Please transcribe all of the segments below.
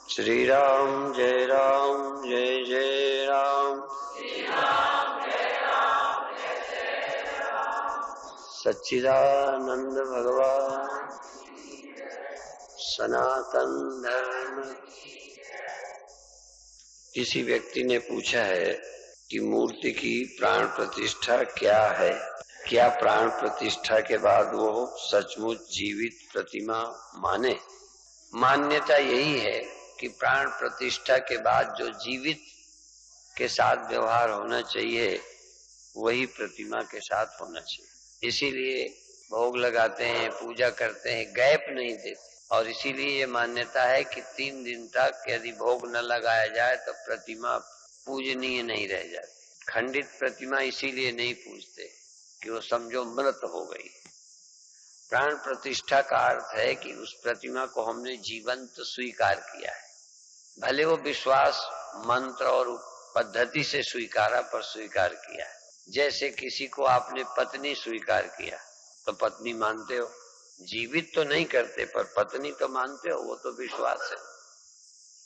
श्री राम जय राम जय जय राम। सच्चिदानंद भगवान सनातन धर्म। किसी व्यक्ति ने पूछा है कि मूर्ति की प्राण प्रतिष्ठा क्या है, क्या प्राण प्रतिष्ठा के बाद वो सचमुच जीवित प्रतिमा माने। मान्यता यही है कि प्राण प्रतिष्ठा के बाद जो जीवित के साथ व्यवहार होना चाहिए वही प्रतिमा के साथ होना चाहिए। इसीलिए भोग लगाते हैं, पूजा करते हैं, गैप नहीं देते। और इसीलिए ये मान्यता है कि 3 दिन तक यदि भोग न लगाया जाए तो प्रतिमा पूजनीय नहीं रह जाती। खंडित प्रतिमा इसीलिए नहीं पूजते कि वो समझो मृत हो गई। प्राण प्रतिष्ठा का अर्थ है कि उस प्रतिमा को हमने जीवंत स्वीकार किया है। भले वो विश्वास मंत्र और पद्धति से स्वीकारा, पर स्वीकार किया है। जैसे किसी को आपने पत्नी स्वीकार किया तो पत्नी मानते हो, जीवित तो नहीं करते पर पत्नी तो मानते हो, वो तो विश्वास है।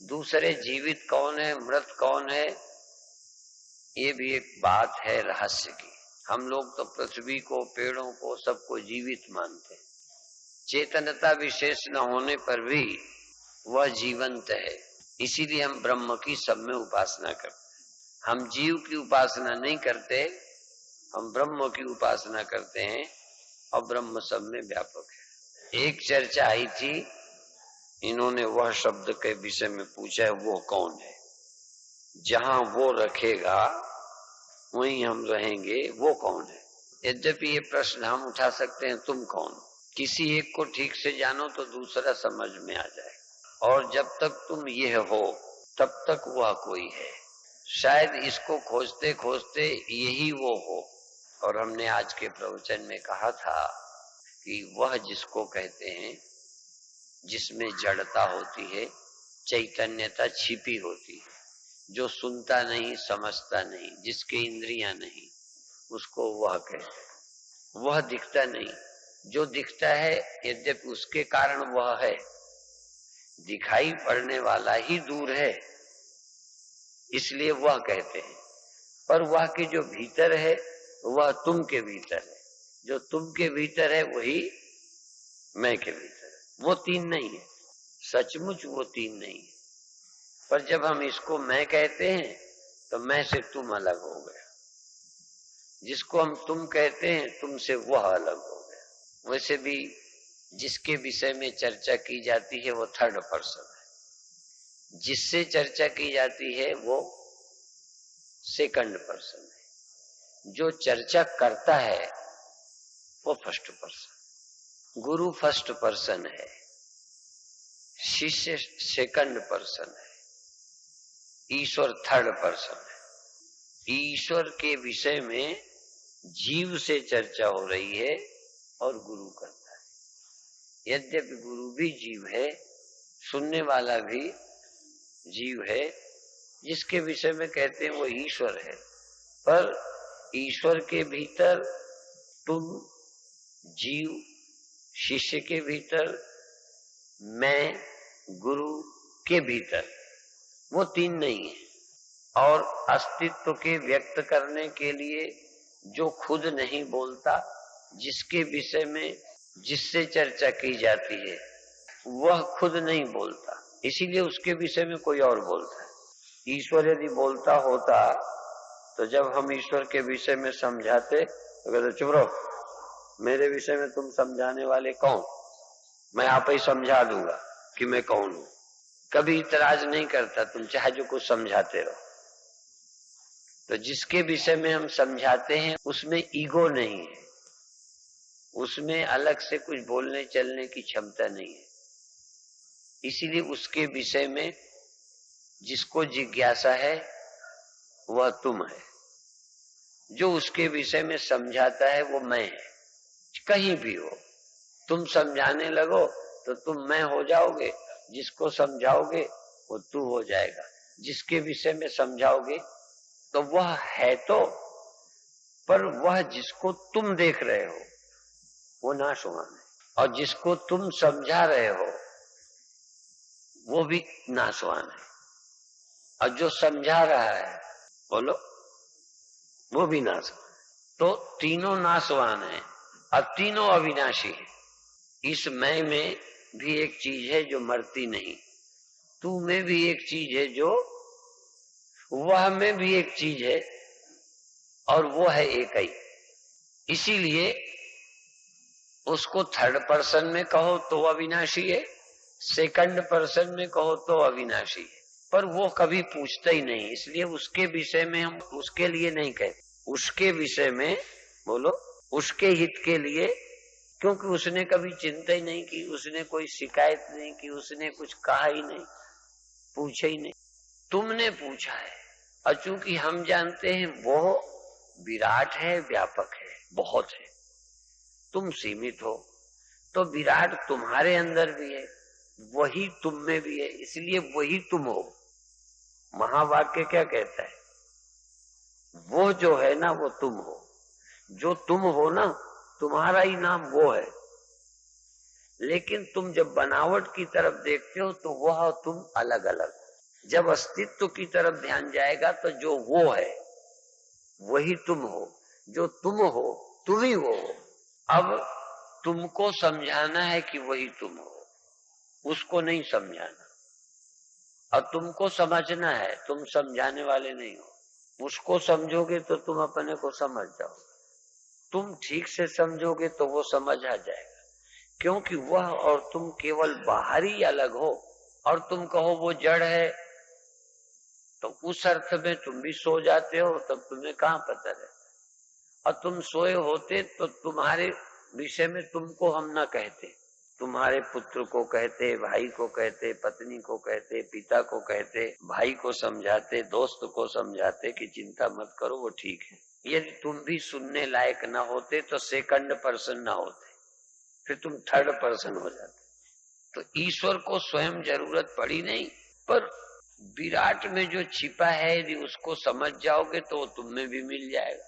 दूसरे जीवित कौन है, मृत कौन है, ये भी एक बात है रहस्य की। हम लोग तो पृथ्वी को, पेड़ों को, सबको जीवित मानते हैं। चेतनता विशेष न होने पर भी वह जीवंत है। इसीलिए हम ब्रह्म की सब में उपासना करते हैं। हम जीव की उपासना नहीं करते, हम ब्रह्म की उपासना करते हैं और ब्रह्म सब में व्यापक है। एक चर्चा आई थी, इन्होंने वह शब्द के विषय में पूछा है, वो कौन है। जहां वो रखेगा वहीं हम रहेंगे, वो कौन है। यद्यपि ये प्रश्न हम उठा सकते हैं, तुम कौन हो। किसी एक को ठीक से जानो तो दूसरा समझ में आ जाए। और जब तक तुम यह हो तब तक वह कोई है। शायद इसको खोजते खोजते यही वो हो। और हमने आज के प्रवचन में कहा था कि वह जिसको कहते हैं जिसमें जड़ता होती है, चैतन्यता छिपी होती है, जो सुनता नहीं, समझता नहीं, जिसके इंद्रियां नहीं, उसको वह कहते हैं। वह दिखता नहीं, जो दिखता है यद्यपि उसके कारण वह है, दिखाई पड़ने वाला ही दूर है, इसलिए वह कहते हैं। पर वह के जो भीतर है वह तुम के भीतर है, जो तुम के भीतर है वही मैं के भीतर है। वो 3 नहीं है, सचमुच वो 3 नहीं है। पर जब हम इसको मैं कहते हैं तो मैं से तुम अलग हो गया, जिसको हम तुम कहते हैं तुमसे वह अलग हो गया। वैसे भी जिसके विषय में चर्चा की जाती है वो थर्ड पर्सन है, जिससे चर्चा की जाती है वो सेकंड पर्सन है, जो चर्चा करता है वो फर्स्ट पर्सन। गुरु फर्स्ट पर्सन है, शिष्य सेकंड पर्सन है, ईश्वर थर्ड पर्सन है। ईश्वर के विषय में जीव से चर्चा हो रही है और गुरु करता है। यद्यपि गुरु भी जीव है, सुनने वाला भी जीव है, जिसके विषय में कहते हैं वो ईश्वर है। पर ईश्वर के भीतर तुम, जीव, शिष्य के भीतर मैं, गुरु के भीतर वो 3 नहीं है। और अस्तित्व के व्यक्त करने के लिए जो खुद नहीं बोलता, जिसके विषय में जिससे चर्चा की जाती है वह खुद नहीं बोलता, इसीलिए उसके विषय में कोई और बोलता है। ईश्वर यदि बोलता होता तो जब हम ईश्वर के विषय में समझाते तो कहते चुप रहो, मेरे विषय में तुम समझाने वाले कौन, मैं आप ही समझा दूंगा कि मैं कौन हूं। कभी इतराज नहीं करता, तुम चाहे जो कुछ समझाते रहो। तो जिसके विषय में हम समझाते हैं उसमें ईगो नहीं है, उसमें अलग से कुछ बोलने चलने की क्षमता नहीं है। इसीलिए उसके विषय में जिसको जिज्ञासा है वह तुम है, जो उसके विषय में समझाता है वो मैं है। कहीं भी हो, तुम समझाने लगो तो तुम मैं हो जाओगे, जिसको समझाओगे वो तू हो जाएगा, जिसके विषय में समझाओगे तो वह है तो पर वह जिसको तुम देख रहे हो वो नाशवान है, और जिसको तुम समझा रहे हो वो भी नाशवान है, और जो समझा रहा है बोलो वो भी नाशवान है। तो तीनों नाशवान है और तीनों अविनाशी है। इस मैं में भी एक चीज है जो मरती नहीं, तू में भी एक चीज है जो, वह में भी एक चीज है और वो है एक ही। इसीलिए उसको थर्ड पर्सन में कहो तो अविनाशी है, सेकंड पर्सन में कहो तो अविनाशी है, पर वो कभी पूछता ही नहीं, इसलिए उसके विषय में हम उसके लिए नहीं कहते, उसके विषय में बोलो उसके हित के लिए, क्योंकि उसने कभी चिंता ही नहीं की, उसने कोई शिकायत नहीं की, उसने कुछ कहा ही नहीं, पूछे ही नहीं। तुमने पूछा है, और चूंकि हम जानते हैं वो विराट है, व्यापक है, बहुत है, तुम सीमित हो, तो विराट तुम्हारे अंदर भी है, वही तुम में भी है, इसलिए वही तुम हो। महावाक्य क्या कहता है? वो जो है ना वो तुम हो, जो तुम हो ना तुम्हारा ही नाम वो है। लेकिन तुम जब बनावट की तरफ देखते हो तो वह और तुम अलग अलग, जब अस्तित्व की तरफ ध्यान जाएगा तो जो वो है वही तुम हो, जो तुम हो तुम ही वो हो। अब तुमको समझाना है कि वही तुम हो, उसको नहीं समझाना, और तुमको समझना है, तुम समझाने वाले नहीं हो। उसको समझोगे तो तुम अपने को समझ जाओ, तुम ठीक से समझोगे तो वो समझ आ जाएगा, क्योंकि वह और तुम केवल बाहरी अलग हो। और तुम कहो वो जड़ है, तो उस अर्थ में तुम भी सो जाते हो, तब तुम्हें कहां पता है। और तुम सोए होते तो तुम्हारे विषय में तुमको हम ना कहते, तुम्हारे पुत्र को कहते, भाई को कहते, पत्नी को कहते, पिता को कहते, भाई को समझाते, दोस्त को समझाते कि चिंता मत करो वो ठीक है। यदि तुम भी सुनने लायक ना होते तो सेकंड पर्सन ना होते, फिर तुम थर्ड पर्सन हो जाते। तो ईश्वर को स्वयं जरूरत पड़ी नहीं, पर विराट में जो छिपा है यदि उसको समझ जाओगे तो वो तुम में भी मिल जाएगा,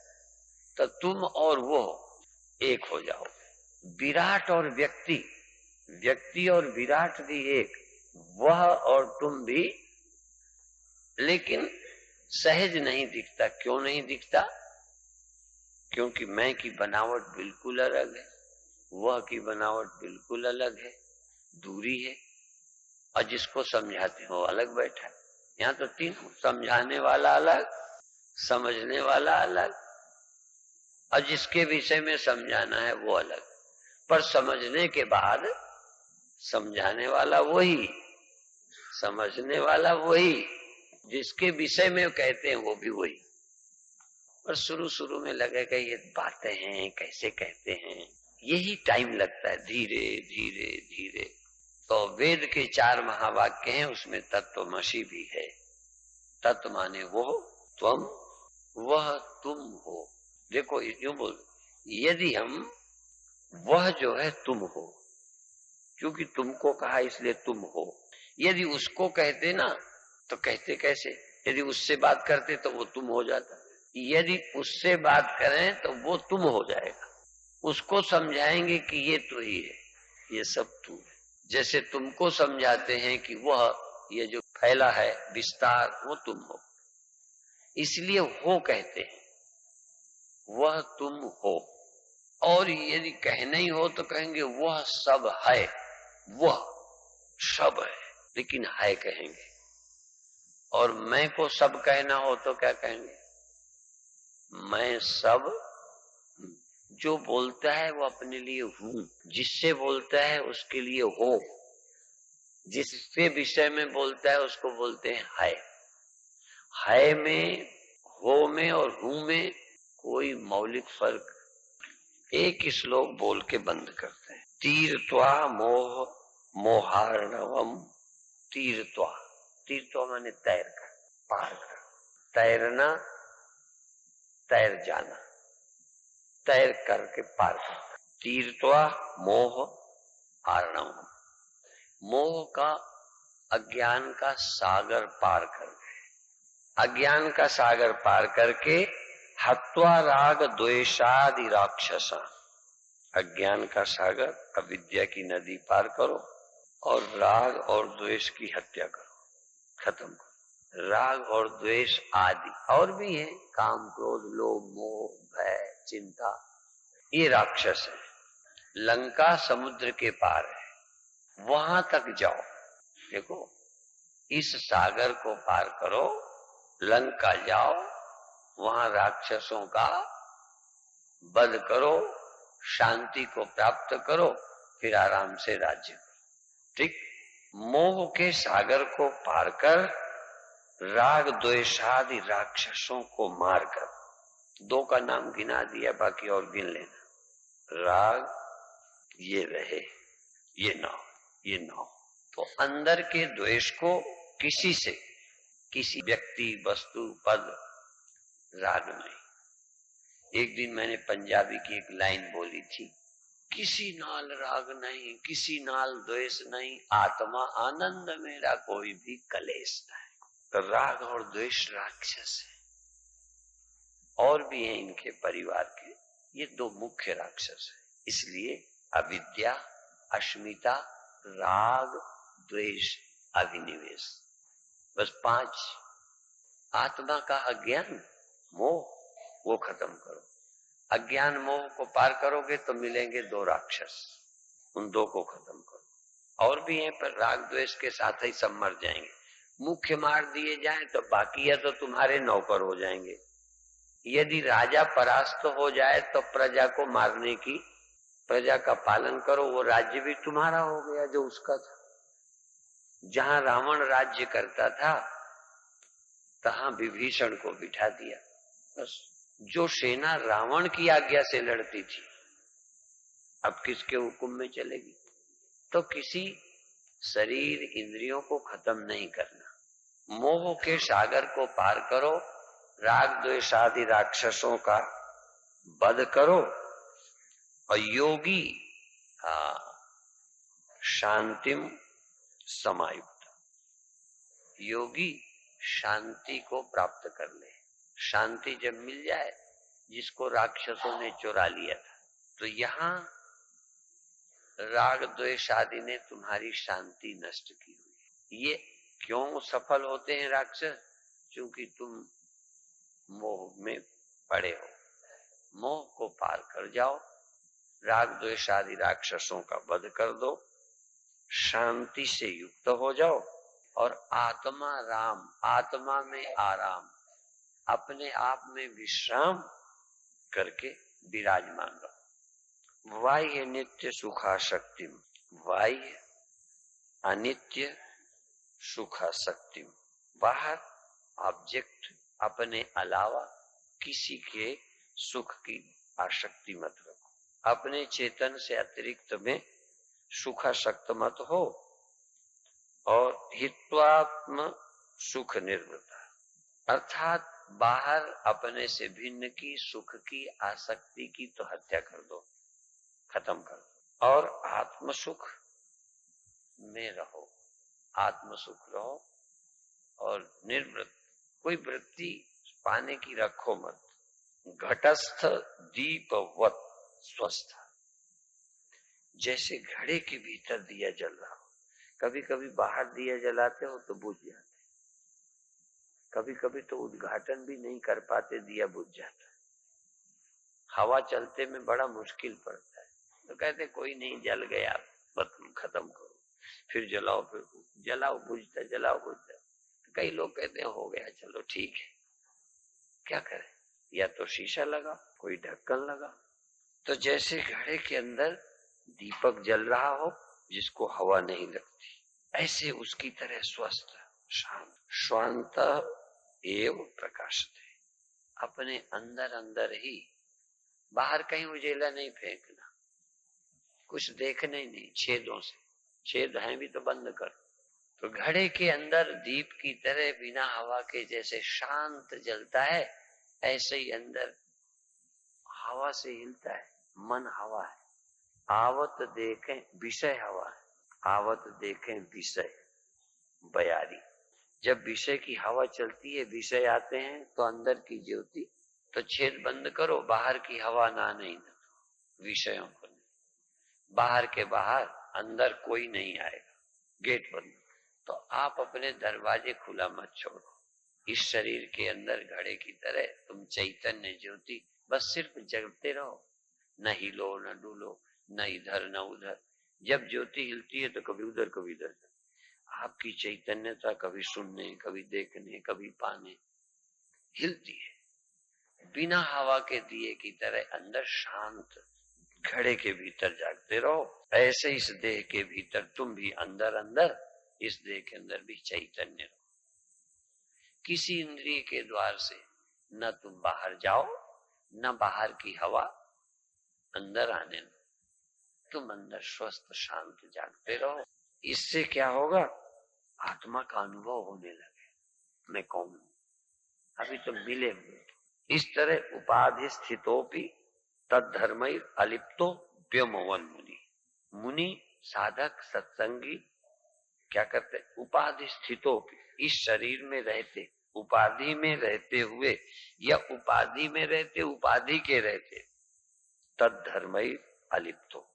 तो तुम और वो एक हो जाओ। विराट और व्यक्ति, व्यक्ति और विराट भी एक, वह और तुम भी, लेकिन सहज नहीं दिखता। क्यों नहीं दिखता? क्योंकि मैं की बनावट बिल्कुल अलग है, वह की बनावट बिल्कुल अलग है, दूरी है, और जिसको समझाते हो अलग बैठा है। यहाँ तो तीन, समझाने वाला अलग, समझने वाला अलग, और जिसके विषय में समझाना है वो अलग। पर समझने के बाद समझाने वाला वही, समझने वाला वही, जिसके विषय में कहते हैं वो भी वही। और शुरू शुरू में लगेगा ये बातें हैं कैसे कहते हैं, यही टाइम लगता है, धीरे धीरे धीरे। तो वेद के 4 महावाक्य हैं, उसमें तत्वमसि भी है। तत्व माने वो, त्वम वह तुम हो। देखो यूं बोल, यदि हम वह जो है तुम हो, क्योंकि तुमको कहा इसलिए तुम हो, यदि उसको कहते ना तो कहते कैसे? यदि उससे बात करते तो वो तुम हो जाता, यदि उससे बात करें तो वो तुम हो जाएगा। उसको समझाएंगे कि ये तो ही है, ये सब तू है। जैसे तुमको समझाते हैं कि वह ये जो फैला है विस्तार वो तुम हो, इसलिए हो कहते हैं, वह तुम हो। और यदि कहना ही हो तो कहेंगे वह सब है, वह सब है, लेकिन है कहेंगे। और मैं को सब कहना हो तो क्या कहेंगे? मैं सब, जो बोलता है वो अपने लिए हूं, जिससे बोलता है उसके लिए हो, जिससे विषय में बोलता है उसको बोलते हैं है में, हो में और हूं में कोई मौलिक फर्क। एक श्लोक बोल के बंद करते हैं। तीर्त्वा मोह मोहार्णवम, तीर्त्वा, तीर्त्वा माने तैर कर, पार कर, तैरना, तैर जाना, तैर करके पार करना। तीर्त्वा मोह आर्णवम, मोह का, अज्ञान का सागर पार कर गए, अज्ञान का सागर पार करके हत्वा राग द्वेषादि राक्षसा, अज्ञान का सागर अविद्या की नदी पार करो और राग और द्वेष की हत्या करो, खत्म करो। राग और द्वेष आदि और भी है, काम क्रोध लोभ मोह भय चिंता, ये राक्षस है। लंका समुद्र के पार है, वहां तक जाओ। देखो, इस सागर को पार करो, लंका जाओ, वहां राक्षसों का वध करो, शांति को प्राप्त करो, फिर आराम से राज्य करो। ठीक, मोह के सागर को पार कर राग द्वेषादि राक्षसों को मारकर, दो का नाम गिना दिया, बाकी और गिन लेना। राग ये रहे, ये ना हो, तो अंदर के द्वेष को किसी से, किसी व्यक्ति वस्तु पद राग नहीं। एक दिन मैंने पंजाबी की एक लाइन बोली थी, किसी नाल राग नहीं, किसी नाल द्वेष नहीं, आत्मा आनंद मेरा कोई भी कलेश नहीं। तो राग और द्वेष राक्षस है, और भी हैं इनके परिवार के, ये दो मुख्य राक्षस है। इसलिए अविद्या, अस्मिता, राग, द्वेष, अभिनिवेश, बस 5। आत्मा का अज्ञान मोह, वो खत्म करो। अज्ञान मोह को पार करोगे तो मिलेंगे 2 राक्षस, उन 2 को खत्म करो। और भी हैं, पर राग द्वेष के साथ ही सब मर जाएंगे। मुख्य मार दिए जाएं तो बाकी है तो तुम्हारे नौकर हो जाएंगे। यदि राजा परास्त हो जाए तो प्रजा को मारने की, प्रजा का पालन करो, वो राज्य भी तुम्हारा हो गया जो उसका था। जहां रावण राज्य करता था तहां विभीषण को बिठा दिया। बस, जो सेना रावण की आज्ञा से लड़ती थी अब किसके हुक्म में चलेगी? तो किसी शरीर इंद्रियों को खत्म नहीं करना, मोह के सागर को पार करो, राग द्वेष आदि राक्षसों का वध करो, और योगी शांतिम समायुक्त, योगी शांति को प्राप्त कर ले। शांति जब मिल जाए, जिसको राक्षसों ने चुरा लिया था, तो यहाँ राग द्वेष आदि ने तुम्हारी शांति नष्ट की हुई। ये क्यों सफल होते हैं राक्षस? क्योंकि तुम मोह में पड़े हो। मोह को पार कर जाओ, राग द्वेष आदि राक्षसों का वध कर दो, शांति से युक्त हो जाओ, और आत्मा राम, आत्मा में आराम, अपने आप में विश्राम करके विराजमान रहो। बाह्य नित्य सुखासक्तिम, बाह्य अनित्य सुखासक्तिम, बाहर ऑब्जेक्ट अपने अलावा किसी के सुख की आसक्ति मत रखो। अपने चेतन से अतिरिक्त में सुखासक्त मत हो, और हित्वात्म सुख निर्वृता, अर्थात बाहर अपने से भिन्न की सुख की आसक्ति की तो हत्या कर दो, खत्म कर दो, और आत्म सुख में रहो, आत्म सुख रहो, और निर्वृत्त, कोई वृत्ति पाने की रखो मत। घटस्थ दीपवत स्वस्थ, जैसे घड़े के भीतर दिया जल रहा हो। कभी कभी बाहर दिया जलाते हो तो बुझ जाते, कभी कभी तो उद्घाटन भी नहीं कर पाते, दिया बुझ जाता है। हवा चलते में बड़ा मुश्किल पड़ता है, तो कहते कोई नहीं, जल गया, बस खत्म करो, फिर जलाओ, फिर जलाओ बुझता, जलाओ बुझता। तो कई लोग कहते हैं हो गया, चलो ठीक है, क्या करें, या तो शीशा लगा, कोई ढक्कन लगा। तो जैसे घड़े के अंदर दीपक जल रहा हो जिसको हवा नहीं लगती, ऐसे उसकी तरह स्वस्थ शांत, स्वांत एव प्रकाशते, अपने अंदर अंदर ही, बाहर कहीं उजेला नहीं फेंकना, कुछ देखने नहीं, छेदों से, छेद हैं भी तो बंद कर। तो घड़े के अंदर दीप की तरह बिना हवा के जैसे शांत जलता है, ऐसे ही अंदर हवा से हिलता है, मन हवा है। आवत देखें विषय हवा है, आवत देखें विषय बयारी। जब विषय की हवा चलती है, विषय आते हैं, तो अंदर की ज्योति तो छेद बंद करो, बाहर की हवा ना नहीं, विषयों को नहीं, बाहर के बाहर, अंदर कोई नहीं आएगा, गेट बंद। तो आप अपने दरवाजे खुला मत छोड़ो। इस शरीर के अंदर घड़े की तरह तुम चैतन्य ज्योति बस सिर्फ जगते रहो, न हिलो न डुलो, न इधर न उधर। जब ज्योति हिलती है तो कभी उधर कभी इधर। आपकी चैतन्यता कभी सुनने, कभी देखने, कभी पाने हिलती है। बिना हवा के दिए की तरह अंदर शांत घड़े के भीतर जागते रहो। ऐसे इस देह के भीतर तुम भी अंदर अंदर, इस देह के अंदर भी चैतन्य रहो। किसी इंद्रिय के द्वार से न तुम बाहर जाओ, न बाहर की हवा अंदर आने दो। तुम अंदर स्वस्थ शांत जागते रहो। इससे क्या होगा? आत्मा का अनुभव होने लगे, मैं कौन हूं, अभी तो मिले हुए। इस तरह उपाधि स्थितोपि तद्धर्मैर अलिप्तो व्योमवन मुनि। मुनि साधक सत्संगी क्या करते? उपाधि स्थितोपि, इस शरीर में रहते, उपाधि में रहते हुए, या उपाधि में रहते, उपाधि के रहते, तद्धर्मैर अलिप्तो,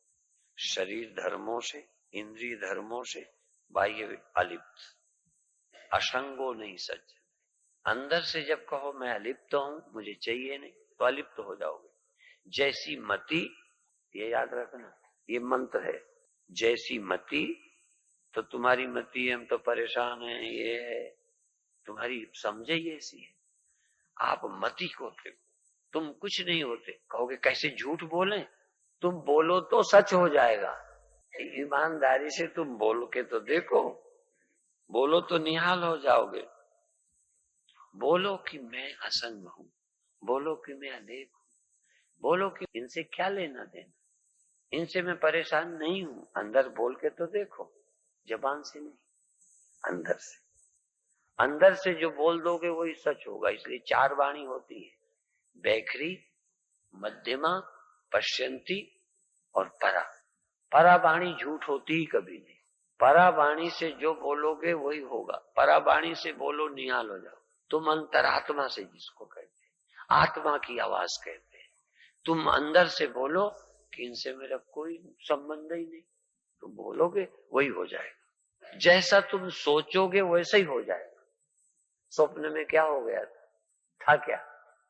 शरीर धर्मों से, इंद्रिय धर्मों से बाह्य अलिप्त, असंगो नहीं सच। अंदर से जब कहो मैं अलिप्त हूं, मुझे चाहिए नहीं, तो अलिप्त हो जाओगे। जैसी मति, ये याद रखना, ये मंत्र है, जैसी मति, तो तुम्हारी मति हम तो परेशान हैं, ये है, तुम्हारी समझे ही ऐसी है। आप मति को देखो, तुम कुछ नहीं होते। कहोगे कैसे झूठ बोले? तुम बोलो तो सच हो जाएगा। ईमानदारी से तुम बोल के तो देखो, बोलो तो निहाल हो जाओगे। बोलो कि मैं असंग हूं, बोलो कि मैं अलेप हूं, बोलो कि इनसे क्या लेना देना, इनसे मैं परेशान नहीं हूं। अंदर बोल के तो देखो, जबान से नहीं, अंदर से। अंदर से जो बोल दोगे वही सच होगा। इसलिए चार वाणी होती है, बैखरी, मध्यमा, पश्यंती और परा। परा वाणी झूठ होती ही कभी नहीं। परा वाणी से जो बोलोगे वही होगा। परा वाणी से बोलो निहाल हो जाओ। तुम अंतरात्मा से, जिसको कहते हैं आत्मा की आवाज कहते हैं, तुम अंदर से बोलो कि इनसे मेरा कोई संबंध ही नहीं, तुम बोलोगे वही हो जाएगा। जैसा तुम सोचोगे वैसा ही हो जाएगा। स्वप्न में क्या हो गया था क्या?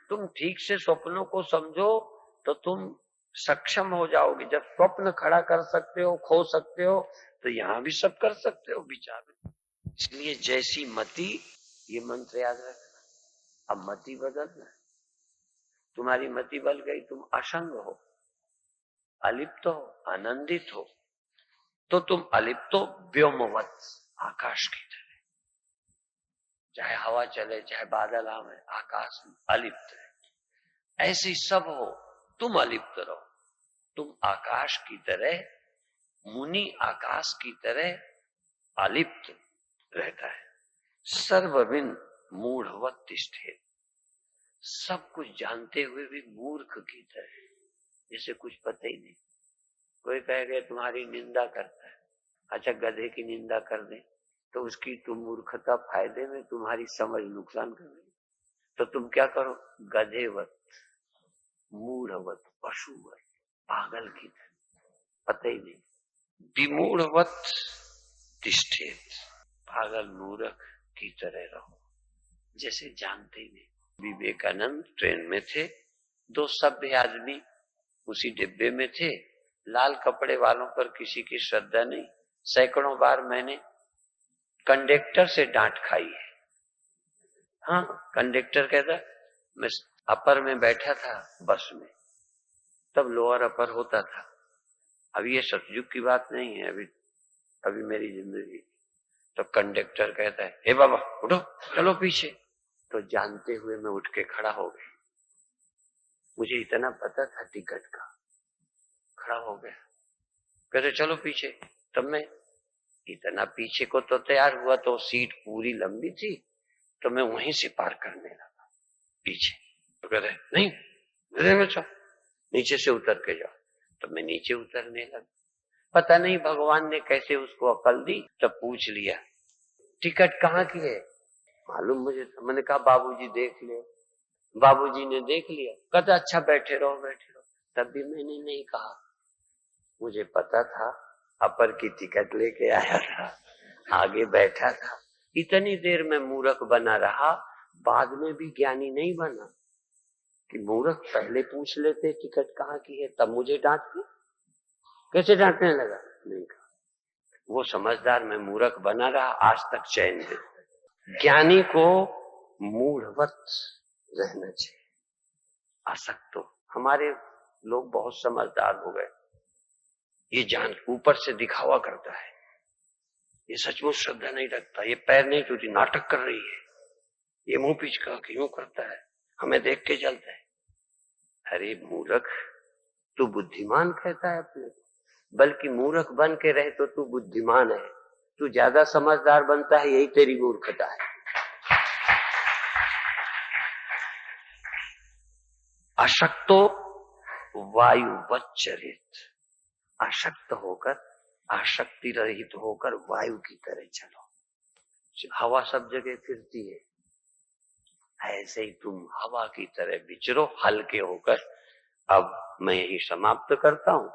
तुम ठीक से स्वप्नों को समझो तो तुम सक्षम हो जाओगे। जब स्वप्न खड़ा कर सकते हो, खो सकते हो, तो यहां भी सब कर सकते हो विचार में। इसलिए जैसी मति, ये मंत्र याद रखना। अब मति बदलना, तुम्हारी मति बदल गई, तुम असंग हो, अलिप्त हो, आनंदित हो, तो तुम अलिप्त हो व्योमवत, आकाश की तरह। चाहे हवा चले, चाहे बादल आवे, आकाश में अलिप्त है। ऐसे सब हो, तुम अलिप्त रहो। तुम आकाश की तरह, मुनि आकाश की तरह अलिप्त रहता है। सर्वविन मूढ़वत तिष्ठेत, सब कुछ जानते हुए भी मूर्ख की तरह, जैसे कुछ पता ही नहीं। कोई कहेगा तुम्हारी निंदा करता है, अच्छा गधे की निंदा कर दे तो उसकी तुम मूर्खता फायदे में, तुम्हारी समझ नुकसान कर रही, तो तुम क्या करो? गधेवत, मूढ़वत, पशुवत, पागल की तरह, पता ही नहीं। विमूढ़वत तिष्ठेत, पागल मूर्ख की तरह रहो, जैसे जानते ही नहीं। विवेकानंद ट्रेन में थे, दो सभ्य आदमी उसी डिब्बे में थे। लाल कपड़े वालों पर किसी की श्रद्धा नहीं। सैकड़ों बार मैंने कंडक्टर से डांट खाई है। हाँ, कंडक्टर कहता, मैं अपर में बैठा था बस में, तब लोअर अपर होता था। अब ये सतयुग की बात नहीं है, अभी मेरी जिंदगी। तो कंडक्टर कहता है, हे बाबा उठो, चलो पीछे। तो जानते हुए मैं उठ के खड़ा हो गया। मुझे इतना पता था टिकट का, खड़ा हो गया। कहते चलो पीछे। तब मैं इतना पीछे को तो तैयार हुआ, तो सीट पूरी लंबी थी, तो मैं वहीं से पार करने लगा पीछे। तो कहते नहीं, नीचे से उतर के जाओ। तो मैं नीचे उतरने लगा। पता नहीं भगवान ने कैसे उसको अकल दी। तब पूछ लिया टिकट कहाँ की है, मालूम मुझे। मैंने कहा बाबूजी देख ले। बाबूजी ने देख लिया, कहता अच्छा बैठे रहो बैठे रहो। तब भी मैंने नहीं कहा, मुझे पता था अपर की टिकट लेके आया था, आगे बैठा था। इतनी देर में मूर्ख बना रहा, बाद में भी ज्ञानी नहीं बना कि मूर्ख पहले पूछ लेते टिकट कहाँ की है, तब मुझे डांटते। कैसे डांटने लगा? नहीं कहा। वो समझदार में मूर्ख बना रहा, आज तक चैन है। ज्ञानी को मूढ़वत रहना चाहिए, आसक्त हो। हमारे लोग बहुत समझदार हो गए, ये जान ऊपर से दिखावा करता है, ये सचमुच श्रद्धा नहीं रखता, ये पैर नहीं टूटी, नाटक कर रही है, ये मुंह पिचका क्यों करता है, हमें देख के जलता है। अरे मूर्ख, तू बुद्धिमान कहता है अपने, बल्कि मूर्ख बन के रहे तो तू बुद्धिमान है। तू ज्यादा समझदार बनता है, यही तेरी मूर्खता है। अशक्तो वायुवत चरित, आसक्त होकर, आसक्ति रहित होकर वायु की तरह चलो। हवा सब जगह फिरती है, ऐसे ही तुम हवा की तरह विचरो, हल्के होकर। अब मैं यही समाप्त करता हूं।